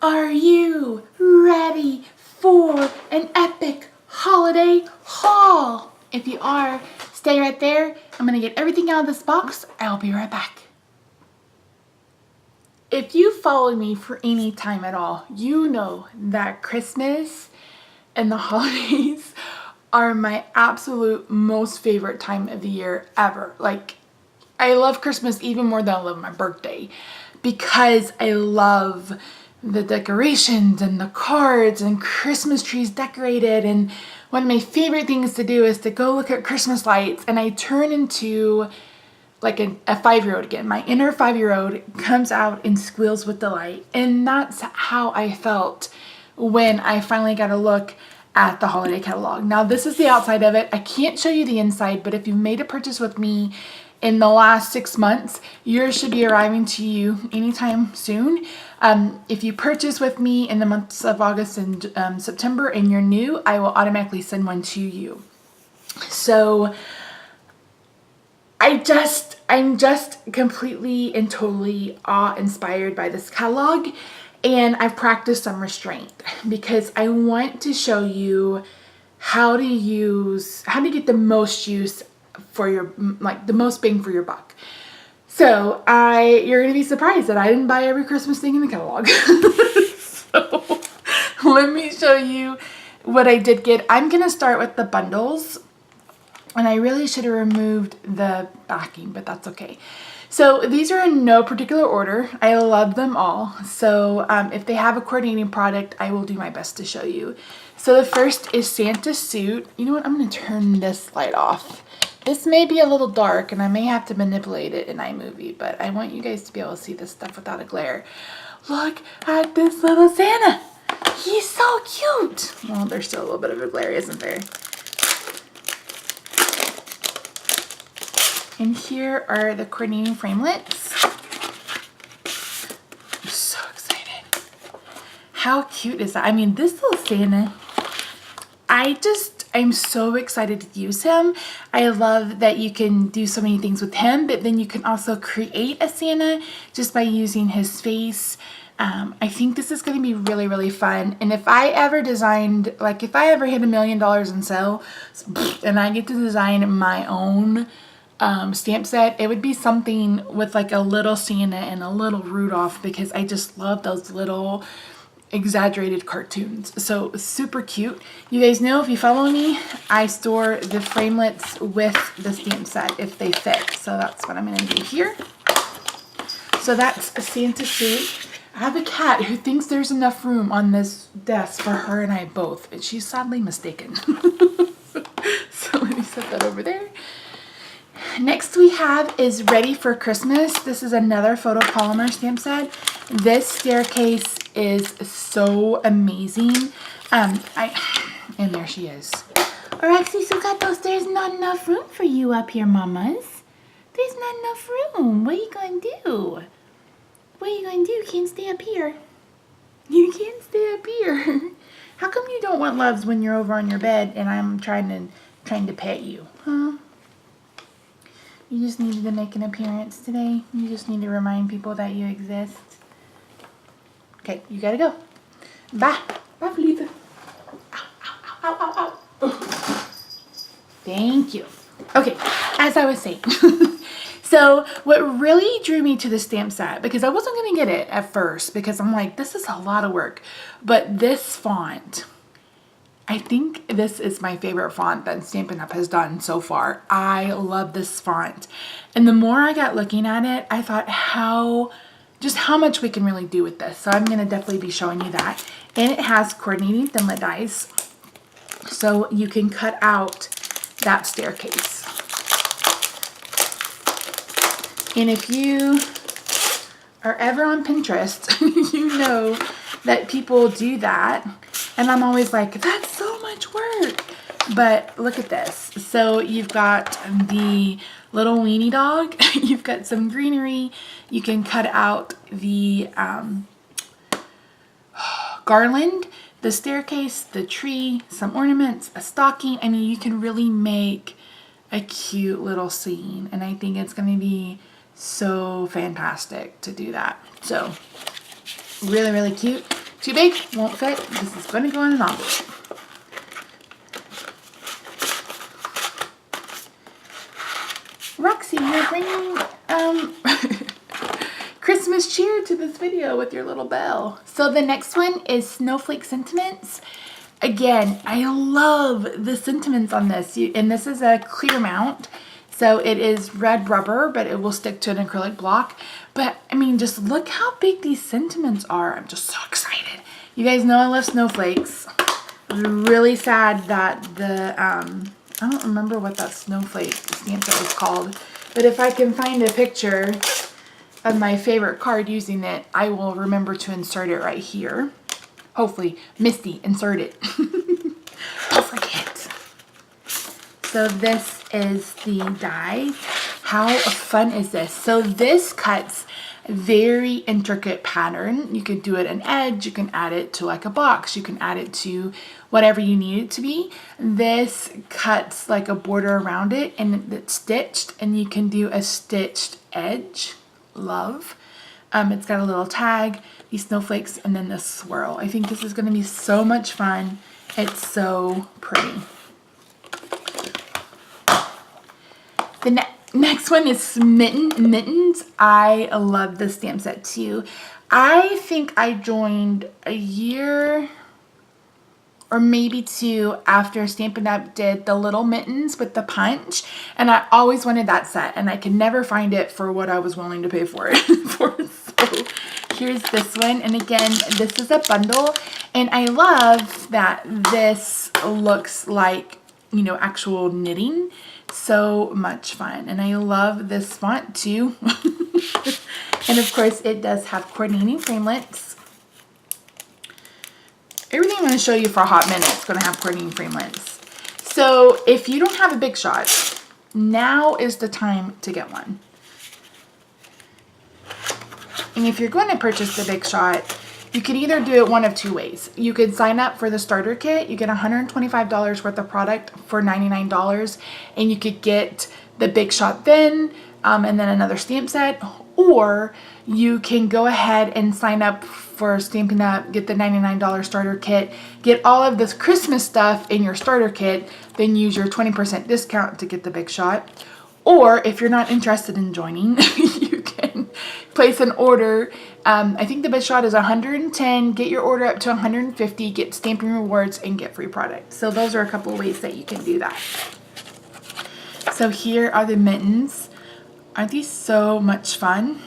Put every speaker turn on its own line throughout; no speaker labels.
Are you ready for an epic holiday haul? If you are, stay right there. I'm gonna get everything out of this box. I'll be right back. If you followed me for any time at all, you know that Christmas and the holidays are my absolute most favorite time of the year ever. Like, I love Christmas even more than I love my birthday because I love the decorations and the cards and Christmas trees decorated. And one of my favorite things to do is to go look at Christmas lights, and I turn into like a 5-year-old again. My inner 5-year-old comes out and squeals with delight. And that's how I felt when I finally got a look at the holiday catalog. Now, this is the outside of it. I can't show you the inside, but if you've made a purchase with me in the last 6 months, yours should be arriving to you anytime soon. If you purchase with me in the months of August and September and you're new, I will automatically send one to you. So I'm just completely and totally awe-inspired by this catalog, and I've practiced some restraint because I want to show you how to get the most use for your, like the most bang for your buck. So you're gonna be surprised that I didn't buy every Christmas thing in the catalog. So let me show you what I did get. I'm gonna start with the bundles. And I really should have removed the backing, but that's okay. So these are in no particular order. I love them all. So if they have a coordinating product, I will do my best to show you. So the first is Santa's suit. You know what? I'm going to turn this light off. This may be a little dark and I may have to manipulate it in iMovie, but I want you guys to be able to see this stuff without a glare. Look at this little Santa. He's so cute. Well, there's still a little bit of a glare, isn't there? And here are the coordinating framelits. I'm so excited. How cute is that? I mean, this little Santa, I'm so excited to use him. I love that you can do so many things with him, but then you can also create a Santa just by using his face. I think this is going to be really, really fun. And if I ever designed, like if I ever hit $1 million in sales and I get to design my own stamp set, it would be something with like a little Santa and a little Rudolph, because I just love those little exaggerated cartoons. So super cute. You guys know, if you follow me, I store the framelits with the stamp set if they fit. So that's what I'm going to do here. So that's a Santa suit. I have a cat who thinks there's enough room on this desk for her and I both, but she's sadly mistaken. So let me set that over there. Next we have is Ready for Christmas. This is another photopolymer stamp set. This staircase is so amazing. And there she is. Alexi Sugatos, there's not enough room for you up here, mamas. There's not enough room. What are you going to do? What are you going to do? You can't stay up here. You can't stay up here. How come you don't want loves when you're over on your bed and I'm trying to pet you? Huh? You just needed to make an appearance today. You just need to remind people that you exist. Okay, you gotta go. Bye. Bye, Felipe. Ow, ow, ow, ow, ow. Thank you. Okay, as I was saying. So what really drew me to the stamp set, because I wasn't going to get it at first because I'm like, this is a lot of work. But this font, I think this is my favorite font that Stampin' Up! Has done so far. I love this font. And the more I got looking at it, I thought just how much we can really do with this. So I'm going to definitely be showing you that. And it has coordinating thinlit dies, so you can cut out that staircase. And if you are ever on Pinterest, you know that people do that. And I'm always like, that's so much work. But look at this. So you've got the little weenie dog. You've got some greenery. You can cut out the garland, the staircase, the tree, some ornaments, a stocking. I mean, you can really make a cute little scene. And I think it's going to be so fantastic to do that. So really, really cute. Too big, won't fit. This is going to go in an envelope. Roxy, you're bringing Christmas cheer to this video with your little bell. So the next one is Snowflake Sentiments. Again, I love the sentiments on this. And this is a clear mount. So it is red rubber, but it will stick to an acrylic block. But I mean, just look how big these sentiments are. I'm just so excited. You guys know I love snowflakes. I'm really sad that the, I don't remember what that snowflake stamp set was called. But if I can find a picture of my favorite card using it, I will remember to insert it right here. Hopefully, Misty, insert it. Don't forget. So this is the die. How fun is this? So this cuts a very intricate pattern. You could do it an edge, you can add it to like a box, you can add it to whatever you need it to be. This cuts like a border around it and it's stitched, and you can do a stitched edge. Love. It's got a little tag, these snowflakes, and then this swirl. I think this is going to be so much fun. It's so pretty. The next one is Mittens. I love this stamp set too. I think I joined a year or maybe two after Stampin' Up! Did the little mittens with the punch, and I always wanted that set, and I could never find it for what I was willing to pay for it for. So here's this one, and again, this is a bundle, and I love that this looks like, you know, actual knitting. So much fun, and I love this font too. And of course, it does have coordinating framelits. Everything I'm going to show you for a hot minute is going to have coordinating framelits. So if you don't have a Big Shot, now is the time to get one. And if you're going to purchase the Big Shot, you could either do it one of two ways. You could sign up for the starter kit. You get $125 worth of product for $99, and you could get the Big Shot then, and then another stamp set. Or you can go ahead and sign up for Stampin' Up!, get the $99 starter kit, get all of this Christmas stuff in your starter kit, then use your 20% discount to get the Big Shot. Or if you're not interested in joining, you can place an order. I think the Big Shot is $110. Get your order up to $150. Get Stampin' Rewards and get free product. So those are a couple of ways that you can do that. So here are the mittens. Aren't these so much fun?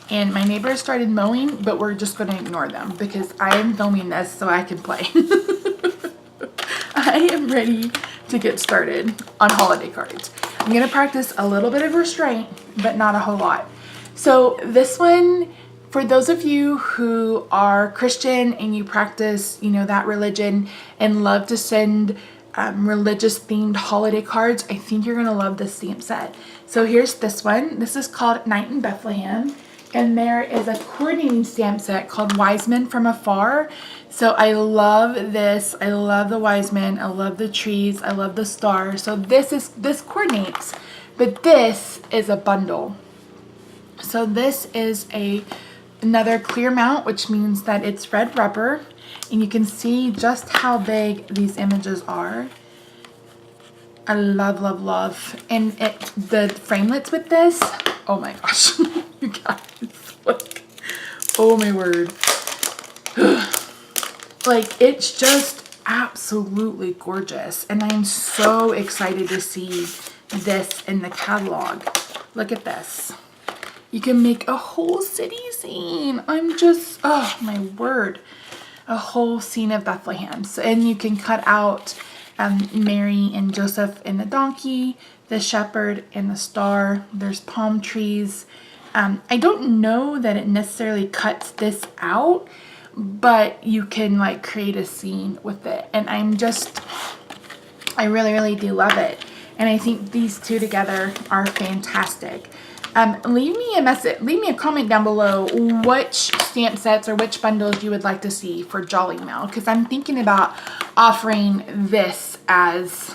And my neighbors started mowing, but we're just going to ignore them because I am filming this so I can play. I am ready to get started on holiday cards. I'm going to practice a little bit of restraint, but not a whole lot. So this one, for those of you who are Christian and you practice, you know, that religion and love to send religious themed holiday cards, I think you're going to love this stamp set. So here's this one. This is called Night in Bethlehem. And there is a coordinating stamp set called Wise Men from Afar. So I love this. I love the wise men. I love the trees. I love the stars. So this coordinates, but this is a bundle. So this is another clear mount, which means that it's red rubber, and you can see just how big these images are. I love, love, love. And the framelits with this, oh my gosh, you guys, like, oh my word. Like, it's just absolutely gorgeous. And I'm so excited to see this in the catalog. Look at this. You can make a whole city scene. I'm just, oh my word. A whole scene of Bethlehem. So, and you can cut out Mary and Joseph and the donkey, the shepherd and the star. There's palm trees. I don't know that it necessarily cuts this out, but you can like create a scene with it. And I really, really do love it. And I think these two together are fantastic. Leave me a comment down below which stamp sets or which bundles you would like to see for Jolly Mail, because I'm thinking about offering this as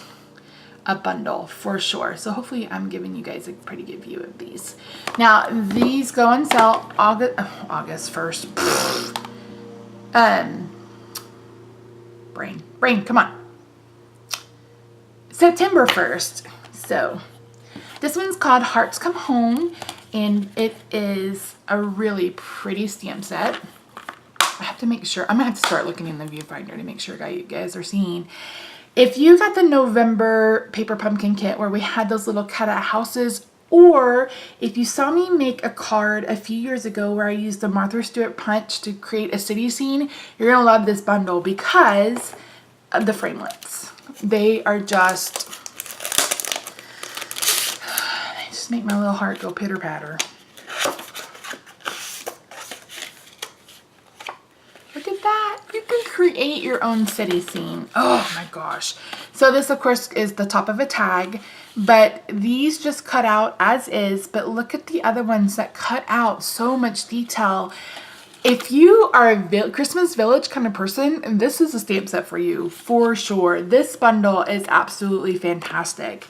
a bundle for sure. So hopefully I'm giving you guys a pretty good view of these. Now these go on sale August 1st. brain, come on. September 1st. So this one's called Hearts Come Home, and it is a really pretty stamp set. I have to make sure, I'm gonna have to start looking in the viewfinder to make sure you guys are seeing. If you got the November paper pumpkin kit where we had those little cutout houses, or if you saw me make a card a few years ago where I used the Martha Stewart punch to create a city scene, you're gonna love this bundle because of the framelits. They are just, they just make my little heart go pitter patter. Look at that. You can create your own city scene. Oh my gosh. So this of course is the top of a tag, but these just cut out as is, but look at the other ones that cut out so much detail. If you are a Christmas Village kind of person, this is a stamp set for you, for sure. This bundle is absolutely fantastic.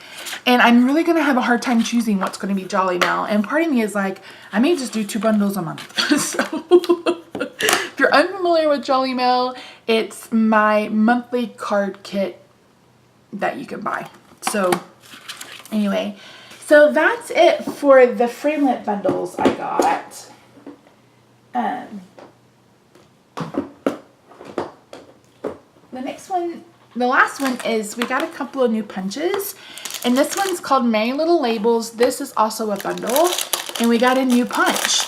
And I'm really going to have a hard time choosing what's going to be Jolly Mail. And part of me is like, I may just do 2 bundles a month. So if you're unfamiliar with Jolly Mail, it's my monthly card kit that you can buy. So anyway, so that's it for the framelit bundles I got. The last one is we got a couple of new punches, and this one's called Merry Little Labels. This is also a bundle, and we got a new punch.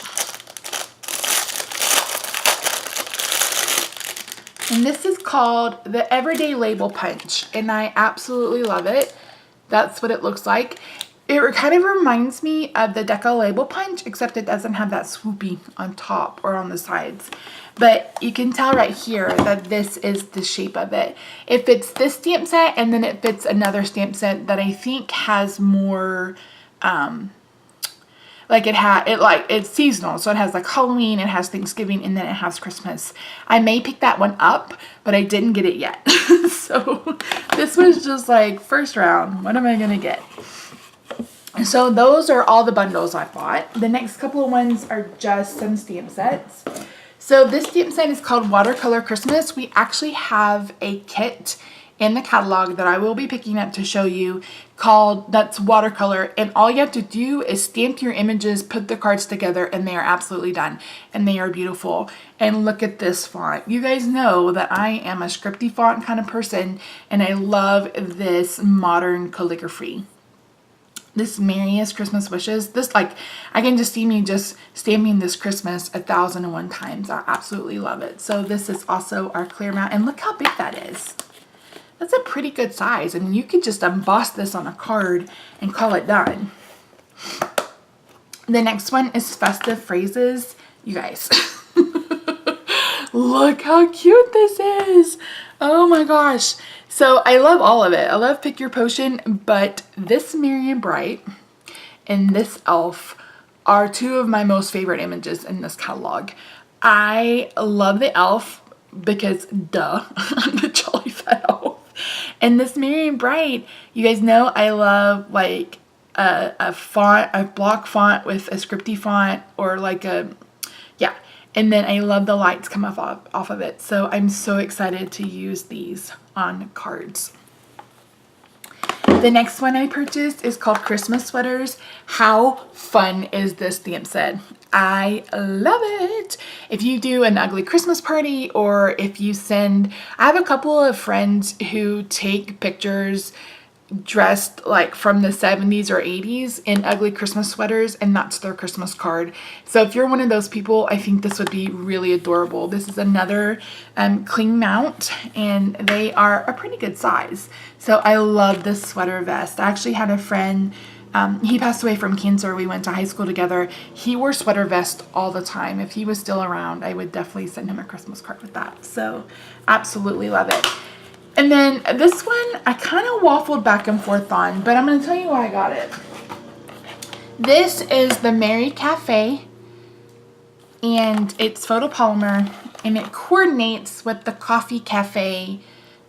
And this is called the Everyday Label Punch, and I absolutely love it. That's what it looks like. It kind of reminds me of the Deco Label Punch, except it doesn't have that swoopy on top or on the sides. But you can tell right here that this is the shape of it. It fits this stamp set, and then it fits another stamp set that I think has more, like it's seasonal. So it has like Halloween, it has Thanksgiving, and then it has Christmas. I may pick that one up, but I didn't get it yet. So this was just like first round. What am I gonna get? So those are all the bundles I bought. The next couple of ones are just some stamp sets. So this stamp set is called Watercolor Christmas. We actually have a kit in the catalog that I will be picking up to show you that's watercolor, and all you have to do is stamp your images, put the cards together, and they are absolutely done, and they are beautiful. And look at this font. You guys know that I am a scripty font kind of person, and I love this modern calligraphy. This Merriest Christmas Wishes, this, like, I can just see me just stamping this Christmas 1,001 times. I absolutely love it. So this is also our clear mount, and look how big that is. That's a pretty good size. I mean, you could just emboss this on a card and call it done. The next one is Festive Phrases. You guys, look how cute this is. Oh my gosh. So I love all of it. I love Pick Your Potion, but this Merry and Bright and this elf are 2 of my most favorite images in this catalog. I love the elf because duh, I'm the Jolly Fat Elf. And this Merry and Bright, you guys know I love like a font, a block font with a scripty font, or like yeah. And then I love the lights come off of it. So I'm so excited to use these on cards. The next one I purchased is called Christmas Sweaters. How fun is this stamp set? I love it. If you do an ugly Christmas party, or if you send, I have a couple of friends who take pictures dressed like from the 70s or 80s in ugly Christmas sweaters, and that's their Christmas card. So if you're one of those people, I think this would be really adorable. This is another cling mount, and they are a pretty good size. So I love this sweater vest. I actually had a friend, he passed away from cancer. We went to high school together. He wore sweater vest all the time. If he was still around, I would definitely send him a Christmas card with that. So absolutely love it. And then this one, I kind of waffled back and forth on, but I'm going to tell you why I got it. This is the Merry Cafe, and it's photopolymer, and it coordinates with the Coffee Cafe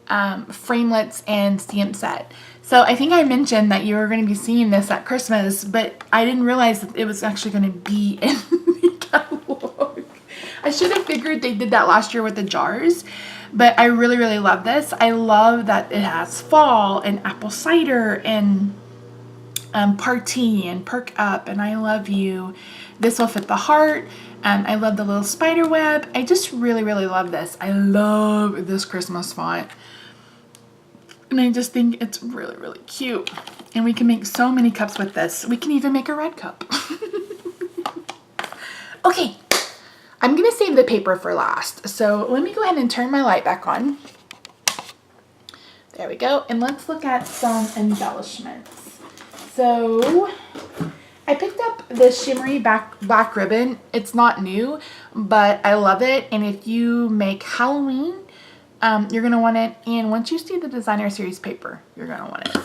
framelits and stamp set. So I think I mentioned that you were going to be seeing this at Christmas, but I didn't realize that it was actually going to be in the catalog. I should have figured they did that last year with the jars, but I really, really love this. I love that it has fall and apple cider and party and perk up and I love you. This will fit the heart. I love the little spider web. I just really, really love this. I love this Christmas font. And I just think it's really, really cute. And we can make so many cups with this. We can even make a red cup. Okay, I'm gonna save the paper for last. So let me go ahead and turn my light back on. There we go. And let's look at some embellishments. So I picked up this shimmery black ribbon. It's not new, but I love it. And if you make Halloween, you're going to want it. And once you see the designer series paper, you're going to want it.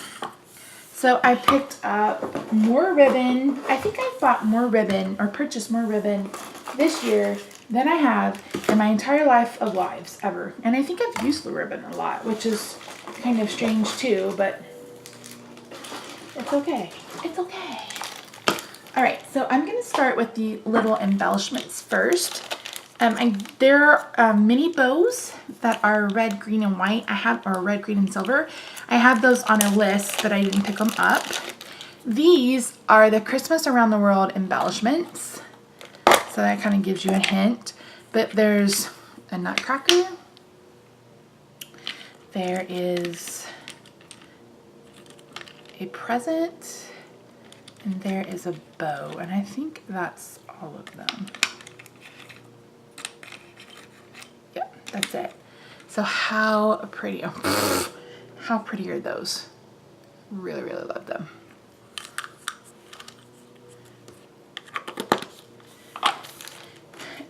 So I picked up more ribbon. I think I bought more ribbon or purchased more ribbon this year than I have in my entire life of lives ever. And I think I've used the ribbon a lot, which is kind of strange too, but it's okay. It's okay. All right, so I'm going to start with the little embellishments first. There are mini bows that are red, green, and white. Or red, green, and silver. I have those on a list, but I didn't pick them up. These are the Christmas Around the World embellishments. So that kind of gives you a hint. But there's a nutcracker. There is a present. And there is a bow. And I think that's all of them. Yep, that's it. So how pretty. Oh, how pretty are those? Really, really love them.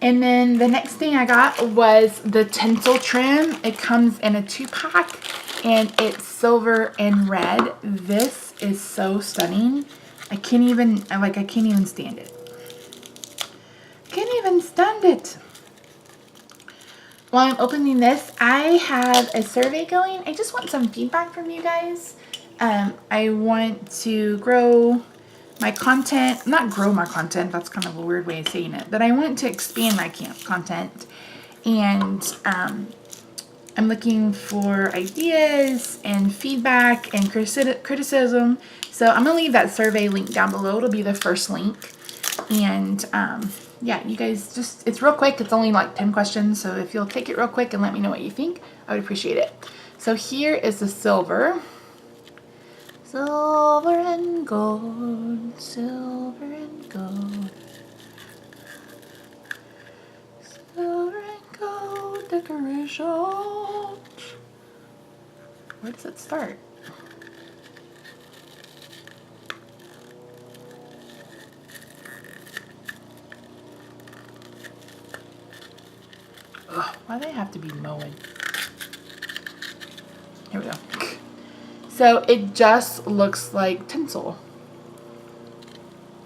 And then the next thing I got was the tinsel trim. It comes in a 2-pack and it's silver and red. This is so stunning. I can't even stand it. Can't even stand it. While I'm opening this, I have a survey going. I just want some feedback from you guys. I want to grow my content, not grow my content, that's kind of a weird way of saying it, but I want to expand my content. And I'm looking for ideas and feedback and criticism. So I'm going to leave that survey link down below. It'll be the first link. And yeah, you guys just, it's real quick. It's only like 10 questions. So if you'll take it real quick and let me know what you think, I would appreciate it. So here is the silver. Silver and gold, silver and gold. Silver and gold decorations. Where does it start? Ugh, why do they have to be mowing? Here we go. So it just looks like tinsel.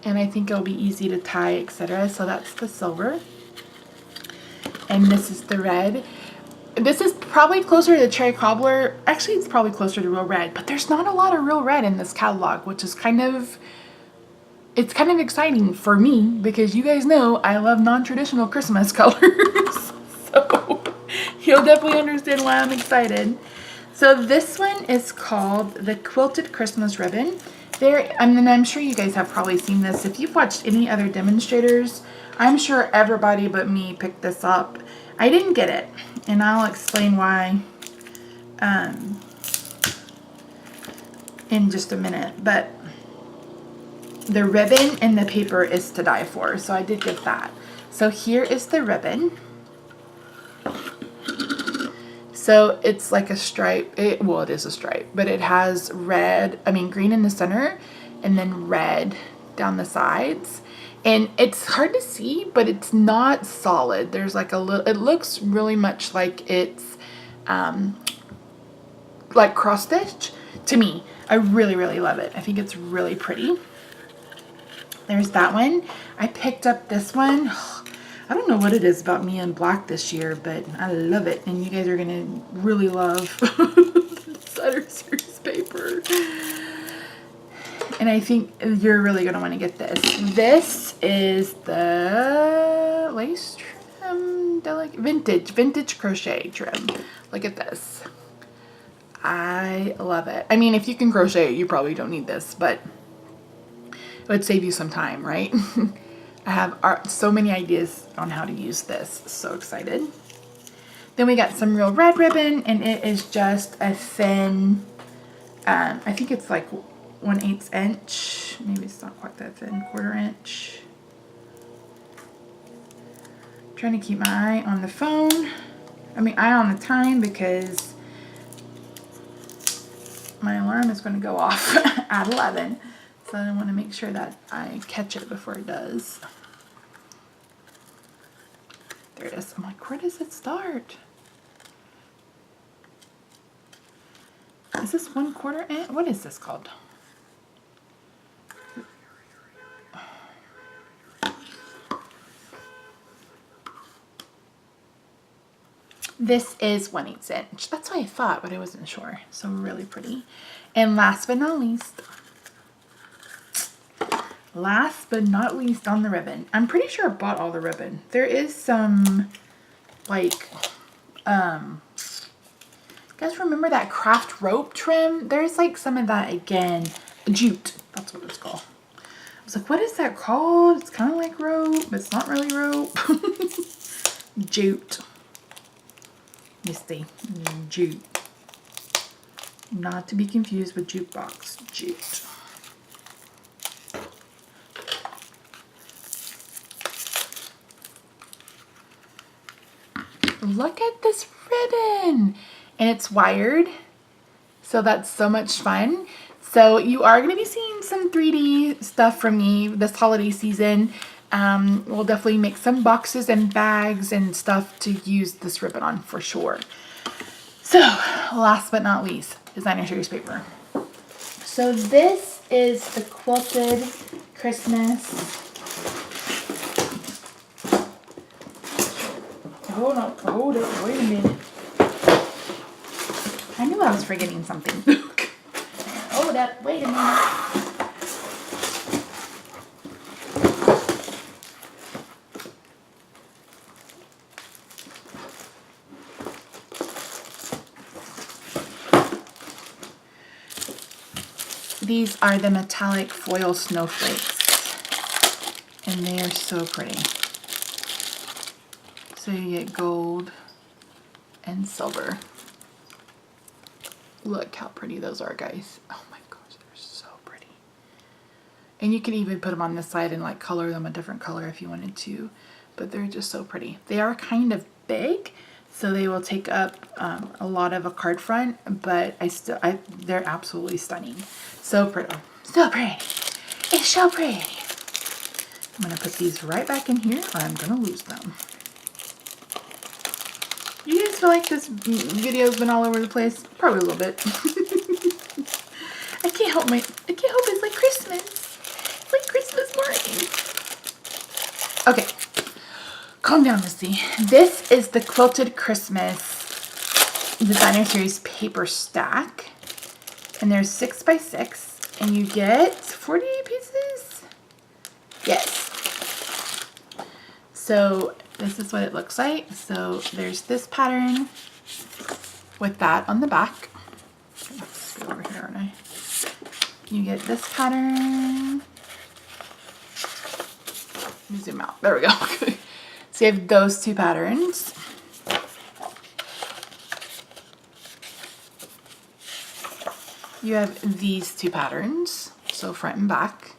And I think it'll be easy to tie, etc. So that's the silver. And this is the red. This is probably closer to the cherry cobbler. Actually, it's probably closer to real red. But there's not a lot of real red in this catalog, which is kind of exciting for me. Because you guys know I love non-traditional Christmas colors. So you'll definitely understand why I'm excited. So this one is called the Quilted Christmas Ribbon. And I'm sure you guys have probably seen this. If you've watched any other demonstrators, I'm sure everybody but me picked this up. I didn't get it, and I'll explain why in just a minute. But the ribbon and the paper is to die for, so I did get that. So here is the ribbon. So it's like a stripe. Well, it is a stripe, but it has green in the center and then red down the sides. And it's hard to see, but it's not solid. There's like a little, it looks really much like it's like cross stitch to me. I really, really love it. I think it's really pretty. There's that one. I picked up this one. I don't know what it is about me and black this year, but I love it. And you guys are going to really love the Designer Series paper. And I think you're really going to want to get this. This is the lace trim. vintage crochet trim. Look at this. I love it. I mean, if you can crochet it, you probably don't need this, but it would save you some time, right? I have so many ideas on how to use this. So excited. Then we got some real red ribbon, and it is just a thin, I think it's like 1/8 inch. Maybe it's not quite that thin, 1/4 inch. Trying to keep my eye on the phone. Eye on the time, because my alarm is going to go off at 11. So I want to make sure that I catch it before it does. There it is. I'm like, where does it start? Is this 1/4 inch? What is this called? This is 1/8 inch. That's what I thought, but I wasn't sure. So really pretty. And last but not least on the ribbon. I'm pretty sure I bought all the ribbon. There is some, like, guys remember that craft rope trim? There's like some of that again. Jute, that's what it's called. I was like, what is that called? It's kind of like rope, but it's not really rope. Jute. Misty. Jute. Not to be confused with jukebox. Jute. Look at this ribbon, and it's wired, so that's so much fun. So you are going to be seeing some 3D stuff from me this holiday season. We'll definitely make some boxes and bags and stuff to use this ribbon on for sure. So last but not least, designer series paper. So this is the quilted Christmas. Hold up, wait a minute. I knew I was forgetting something. Hold up, wait a minute. These are the metallic foil snowflakes, and they are so pretty. So you get gold and silver. Look how pretty those are, guys. Oh my gosh, they're so pretty. And you can even put them on this side and like color them a different color if you wanted to, but they're just so pretty. They are kind of big, so they will take up a lot of a card front, but they're absolutely stunning. So pretty. So pretty. It's so pretty. I'm gonna put these right back in here or I'm gonna lose them. You guys feel like this video's been all over the place? Probably a little bit. I can't help it's like Christmas. It's like Christmas morning. Okay. Calm down, Missy. This is the Quilted Christmas Designer Series paper stack. And there's 6 by 6. And you get 40 pieces? Yes. So this is what it looks like. So there's this pattern with that on the back. Let's go over here, aren't I? You get this pattern. Let me zoom out. There we go. So you have those 2 patterns. You have these 2 patterns, so front and back.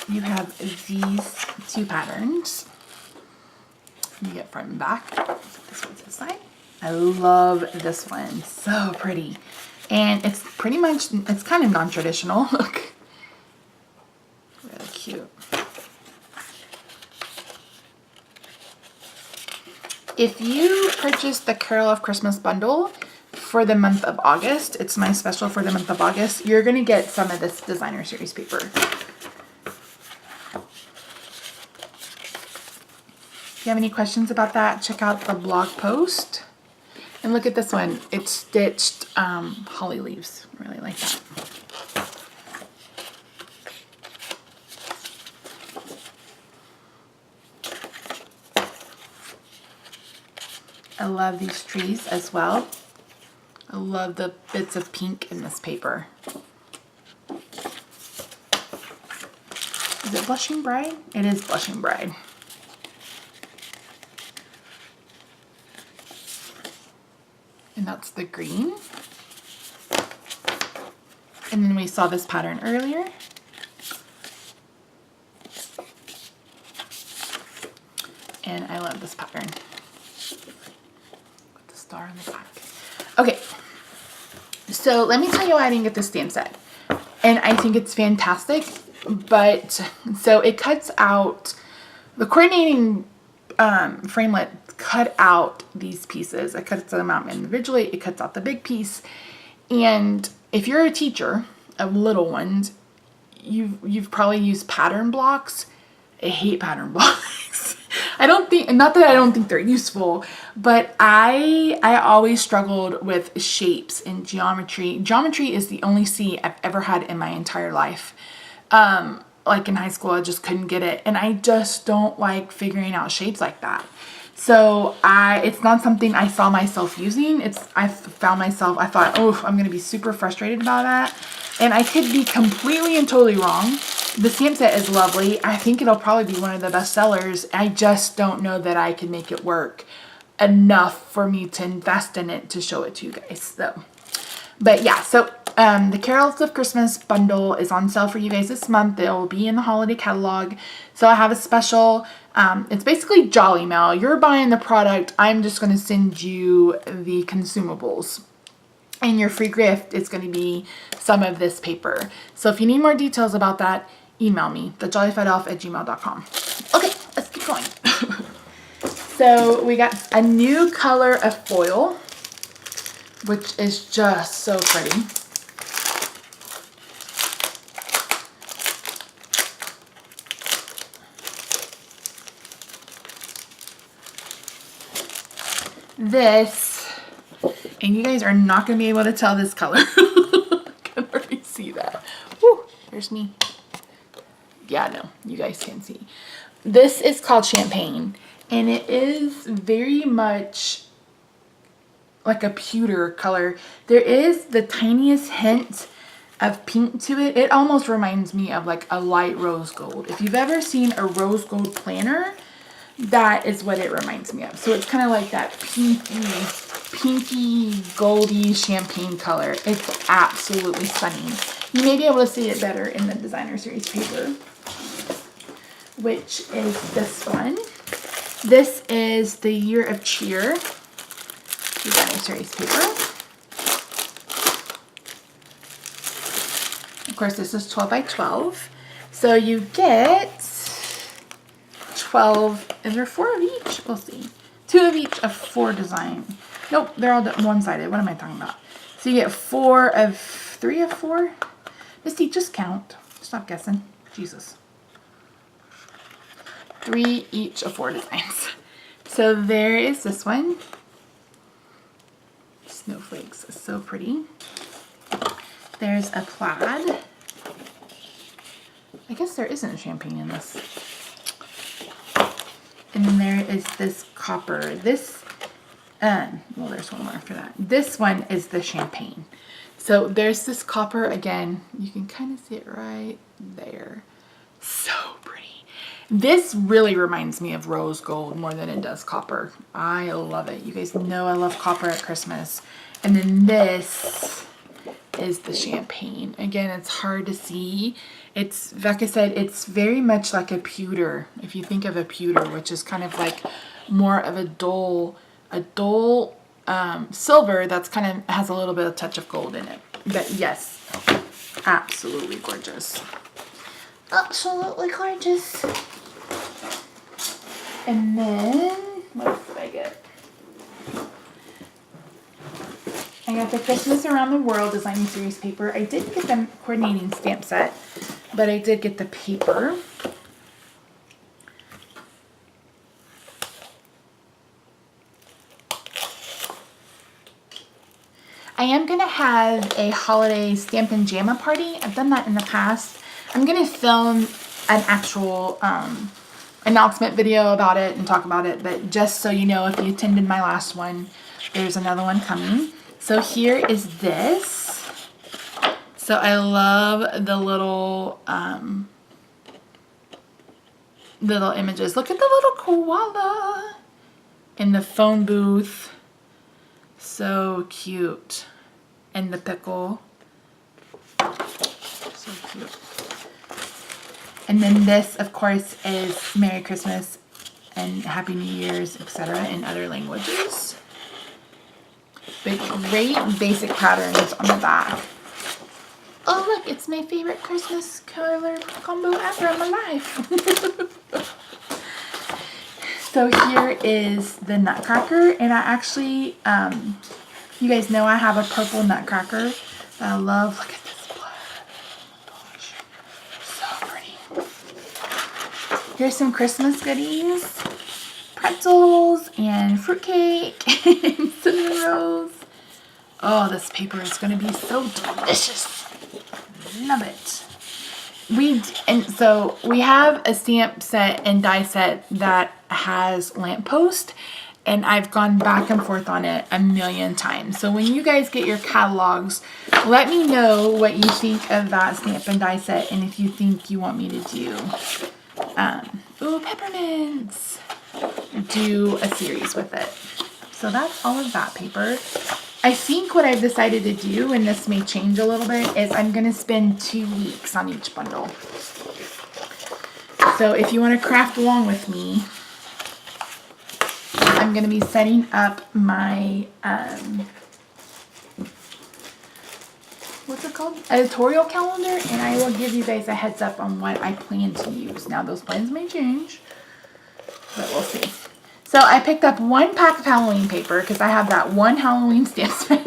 You have these 2 patterns. You get front and back. This one's this side. I love this one. So pretty. And it's pretty much, it's kind of non-traditional. Look. Really cute. If you purchase the Carol of Christmas bundle for the month of August, it's my special for the month of August, you're going to get some of this designer series paper. If you have any questions about that, check out the blog post. And look at this one. It's stitched holly leaves. I really like that. I love these trees as well. I love the bits of pink in this paper. Is it Blushing Bride? It is Blushing Bride. And that's the green. And then we saw this pattern earlier. And I love this pattern. With the star on the back. Okay. So let me tell you why I didn't get this stamp set. And I think it's fantastic. But, so it cuts out, the coordinating framelit cut out these pieces. It cuts them out individually. It cuts out the big piece. And if you're a teacher of little ones, you've probably used pattern blocks. I hate pattern blocks. I don't think, not that I don't think they're useful, but I always struggled with shapes in geometry. Geometry is the only C I've ever had in my entire life. Like in high school, I just couldn't get it. And I just don't like figuring out shapes like that. So it's not something I saw myself using. I found myself, I thought, oh, I'm going to be super frustrated about that. And I could be completely and totally wrong. The stamp set is lovely. I think it'll probably be one of the best sellers. I just don't know that I can make it work enough for me to invest in it to show it to you guys. So, but yeah, so the Carols of Christmas bundle is on sale for you guys this month. It will be in the holiday catalog. So I have a special, it's basically Jolly Mail. You're buying the product. I'm just going to send you the consumables. And your free gift is going to be some of this paper. So if you need more details about that, email me, TheJollyFatElf@gmail.com. Okay, let's keep going. So we got a new color of foil, which is just so pretty. This, and you guys are not going to be able to tell this color. I can already see that. Woo, there's me. Yeah, no, you guys can see. This is called Champagne, and it is very much like a pewter color. There is the tiniest hint of pink to it. It almost reminds me of like a light rose gold. If you've ever seen a rose gold planner, that is what it reminds me of. So it's kind of like that pinky, goldy champagne color. It's absolutely stunning. You may be able to see it better in the designer series paper, which is this one. This is the Year of Cheer designer series paper. Of course, this is 12 by 12. So you get 12, is there 4 of each? We'll see. 2 of each of 4 design. Nope, they're all one-sided. What am I talking about? So you get 3 of 4. Misty, just count. Stop guessing. Jesus. 3 each of 4 designs. So there is this one. Snowflakes is so pretty. There's a plaid. I guess there isn't champagne in this. And then there is this copper. This, well, there's one more after that. This one is the champagne. So there's this copper again. You can kind of see it right there. So pretty. This really reminds me of rose gold more than it does copper. I love it. You guys know I love copper at Christmas. And then this is the champagne. Again, it's hard to see. It's, like I said, it's very much like a pewter. If you think of a pewter, which is kind of like more of a dull silver that's kind of has a little bit of touch of gold in it. But yes, absolutely gorgeous. Absolutely gorgeous. And then, what else did I get? I got the Christmas Around the World designing series paper. I didn't get the coordinating stamp set, but I did get the paper. I am going to have a holiday Stampin' Jamma party. I've done that in the past. I'm going to film an actual, announcement video about it and talk about it, but just so you know, if you attended my last one, there's another one coming. So here is this. So I love the little images. Look at the little koala in the phone booth. So cute. And the pickle. So cute. And then this, of course, is Merry Christmas and Happy New Year's, etc. in other languages. But great basic patterns on the back. Oh look, it's my favorite Christmas color combo ever in my life. So here is the nutcracker, and I actually, you guys know I have a purple nutcracker that I love. Look at this blood. Oh my gosh, so pretty. Here's some Christmas goodies. Pretzels and fruitcake and cinnamon rolls. Oh, this paper is going to be so delicious. Love it. So we have a stamp set and die set that has lamppost, and I've gone back and forth on it a million times. So when you guys get your catalogs, let me know what you think of that stamp and die set, and if you think you want me to do ooh, peppermints, do a series with it. So that's all of that paper. I think what I've decided to do, and this may change a little bit, is I'm going to spend 2 weeks on each bundle. So if you want to craft along with me, I'm going to be setting up my, what's it called? Editorial calendar, and I will give you guys a heads up on what I plan to use. Now those plans may change, but we'll see. So I picked up 1 pack of Halloween paper because I have that one Halloween stamp set.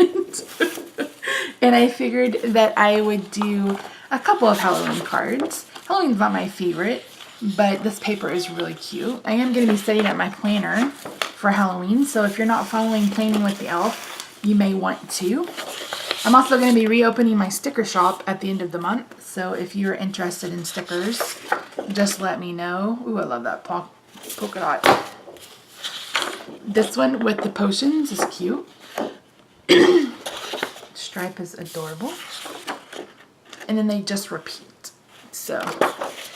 And I figured that I would do a couple of Halloween cards. Halloween's not my favorite, but this paper is really cute. I am going to be setting up my planner for Halloween. So if you're not following Planning with the Elf, you may want to. I'm also going to be reopening my sticker shop at the end of the month. So if you're interested in stickers, just let me know. Ooh, I love that polka dot. This one with the potions is cute. Stripe is adorable. And then they just repeat. So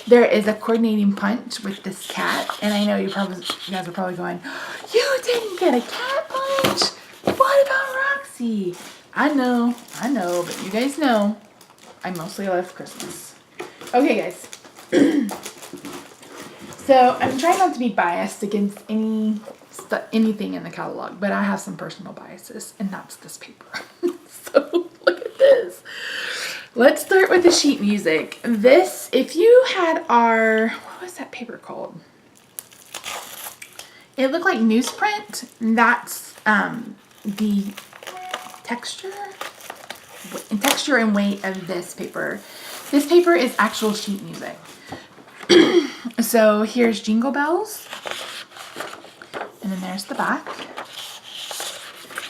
there is a coordinating punch with this cat. And I know you guys are probably going, you didn't get a cat punch? What about Roxy? I know, but you guys know I mostly love Christmas. Okay, guys. So I'm trying not to be biased against anything in the catalog, but I have some personal biases, and that's this paper. So look at this. Let's start with the sheet music. This, if you had our, what was that paper called? It looked like newsprint. That's the texture and weight of this paper. This paper is actual sheet music. So here's Jingle Bells. And then there's the back.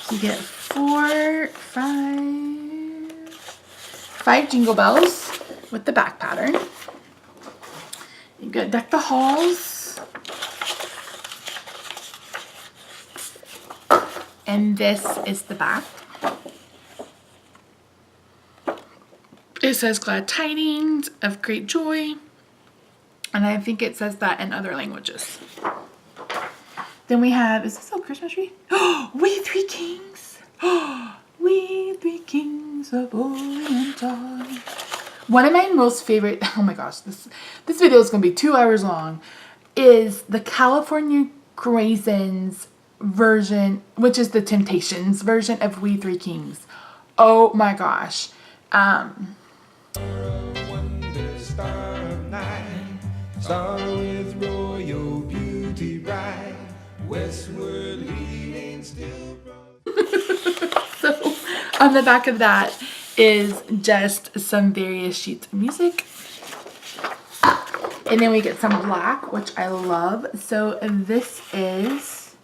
So you get 5 Jingle Bells with the back pattern. You get Deck the Halls. And this is the back. It says glad tidings of great joy. And I think it says that in other languages. Then we have, is this a Christmas tree? Oh, we three kings. Oh, we three kings of Oriental. One of my most favorite, oh my gosh, this video is going to be 2 hours long, is the California Craisins version, which is the Temptations version of We Three Kings. Oh my gosh.
Star with royal beauty bright, westward leading still.
So on the back of that is just some various sheets of music. And then we get some black, which I love. So this is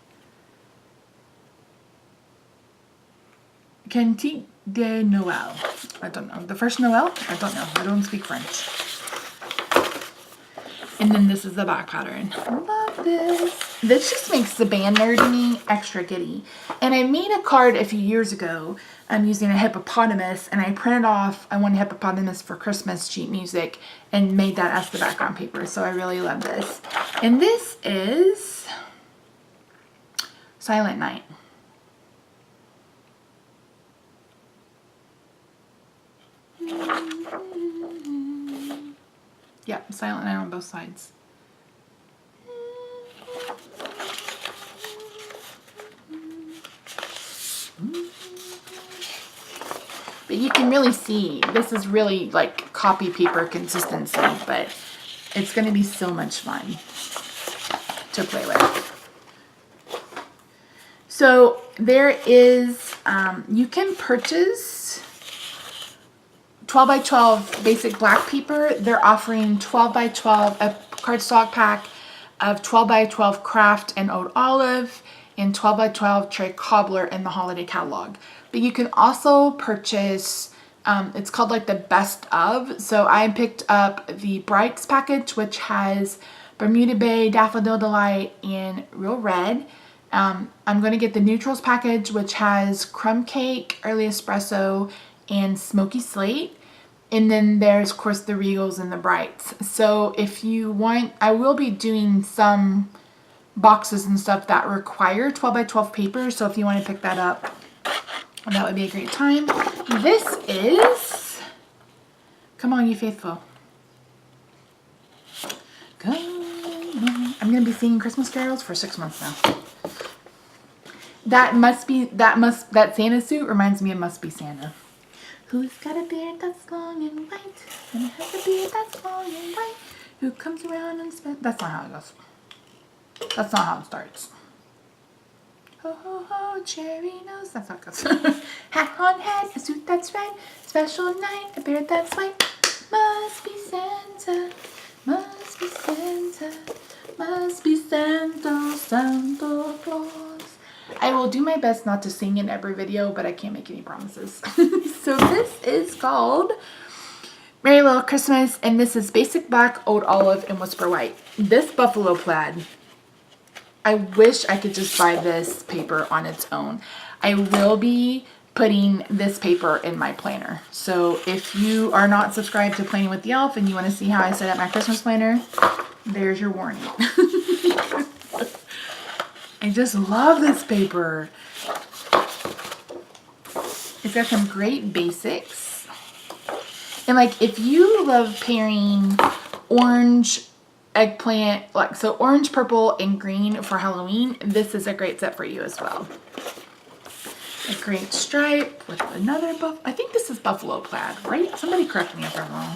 Cantique de Noël. I don't know. The first Noel? I don't know. I don't speak French. And And then this is the back pattern. I love this. This just makes the band nerd in me extra giddy. And I made a card a few years ago. I'm using a hippopotamus, and I printed off, I wanted hippopotamus for Christmas sheet music, and made that as the background paper. So I really love this. And this is Silent Night. Yep, Silent Night on both sides. But you can really see, this is really like copy paper consistency, but it's going to be so much fun to play with. So there is, you can purchase 12 by 12 basic black paper. They're offering 12 by 12, a cardstock pack of 12 by 12 craft and oat olive, and 12 by 12 tray cobbler in the holiday catalog. But you can also purchase, it's called like the best of. So I picked up the Brights package, which has Bermuda Bay, Daffodil Delight, and Real Red. I'm going to get the Neutrals package, which has Crumb Cake, Early Espresso, and Smoky Slate. And then there's, of course, the Regals and the Brights. So if you want, I will be doing some boxes and stuff that require 12 by 12 paper. So if you want to pick that up, that would be a great time. This is, come on, you faithful. Come on. I'm going to be singing Christmas carols for 6 months now. That Santa suit reminds me of Must Be Santa. Who's got a beard that's long and white, and has a beard that's long and white, who comes around and spends... That's not how it goes. That's not how it starts. Ho, ho, ho, cherry nose. That's how it goes. Hat on head, a suit that's red, special night, a beard that's white. Must be Santa, must be Santa, must be Santa, Santa Claus. I will do my best not to sing in every video, but I can't make any promises. So this is called Merry Little Christmas, and this is basic black, oat olive, and whisper white. This buffalo plaid, I wish I could just buy this paper on its own. I will be putting this paper in my planner. So if you are not subscribed to Planning with the Elf and you want to see how I set up my Christmas planner, there's your warning. I just love this paper. It's got some great basics. And like, if you love pairing orange, eggplant, like, so orange, purple, and green for Halloween, this is a great set for you as well. A great stripe with another I think this is buffalo plaid, right? Somebody correct me if I'm wrong.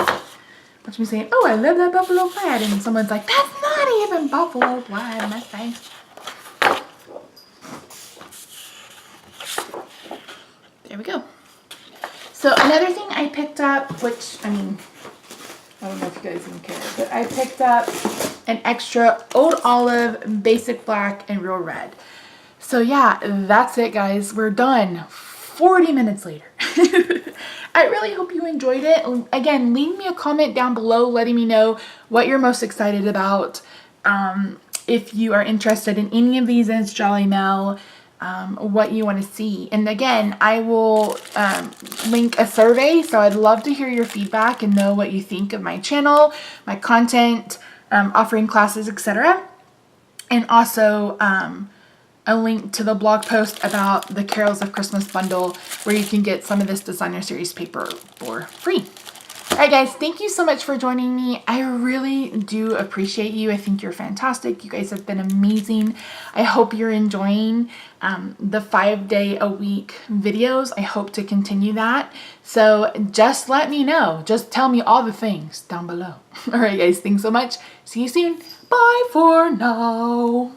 Watch me saying, oh, I love that buffalo plaid. And someone's like, that's not even buffalo plaid, my face. There we go. So another thing I picked up, which, I mean, I don't know if you guys even care, but I picked up an extra oat olive, basic black, and real red. So yeah, that's it, guys. We're done. 40 minutes later. I really hope you enjoyed it. Again, leave me a comment down below letting me know what you're most excited about. If you are interested in any of these as Jolly Mel, what you want to see. And again, I will link a survey, so I'd love to hear your feedback and know what you think of my channel, my content, offering classes, etc. And also a link to the blog post about the Carols of Christmas bundle, where you can get some of this designer series paper for free. Alright guys, thank you so much for joining me. I really do appreciate you. I think you're fantastic. You guys have been amazing. I hope you're enjoying the 5-day-a-week videos. I hope to continue that. So just let me know. Just tell me all the things down below. Alright guys, thanks so much. See you soon. Bye for now.